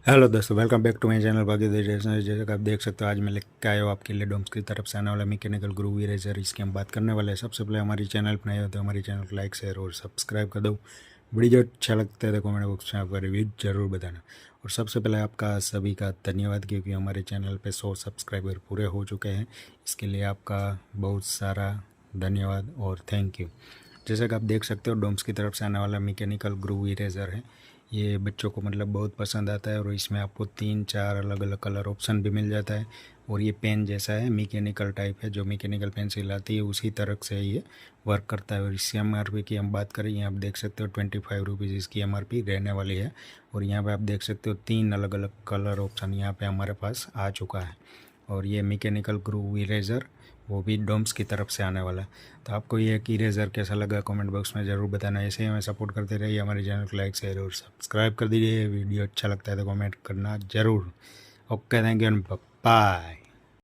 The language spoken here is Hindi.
हेलो दोस्तों, welcome back to my channel Bhagyoday stationery. जैसे कि आप देख सकते हो, आज मैं लेकर आया हूँ आपके लिए डोम्स की तरफ से आने वाला मैकेनिकल ग्रू इरेजर। इसकी हम बात करने वाले हैं। सबसे पहले हमारी चैनल पर नए हो तो हमारी चैनल को लाइक शेयर और सब्सक्राइब कर दो। वीडियो अच्छा लगता है तो कमेंट बॉक्स में आपका रिव्यू जरूर बताना। और सबसे पहले आपका सभी का धन्यवाद, क्योंकि हमारे चैनल पर 100 सब्सक्राइबर पूरे हो चुके हैं। इसके लिए आपका बहुत सारा धन्यवाद और थैंक यू। जैसा कि आप देख सकते हो, डोम्स की तरफ से आने वाला मैकेनिकल ग्रू इरेज़र है। ये बच्चों को मतलब बहुत पसंद आता है और इसमें आपको 3-4 अलग अलग कलर ऑप्शन भी मिल जाता है। और ये पेन जैसा है, मैकेनिकल टाइप है, जो मैकेनिकल पेंसिल आती है उसी तरह से ये वर्क करता है। और इसकी MRP की हम बात करें, यहाँ आप देख सकते हो 25 रुपीज़ इसकी MRP रहने वाली है। और यहाँ पर आप देख सकते हो 3 अलग अलग कलर ऑप्शन यहाँ पर हमारे पास आ चुका है। और ये मैकेनिकल ग्रू इरेज़र वो भी डोम्स की तरफ से आने वाला है। तो आपको ये एक इरेज़र कैसा लगा कमेंट बॉक्स में ज़रूर बताना। ऐसे ही हमें सपोर्ट करते रहिए। हमारे चैनल को लाइक शेयर और सब्सक्राइब कर दीजिए। वीडियो अच्छा लगता है तो कमेंट करना ज़रूर। Okay, thank you and bye.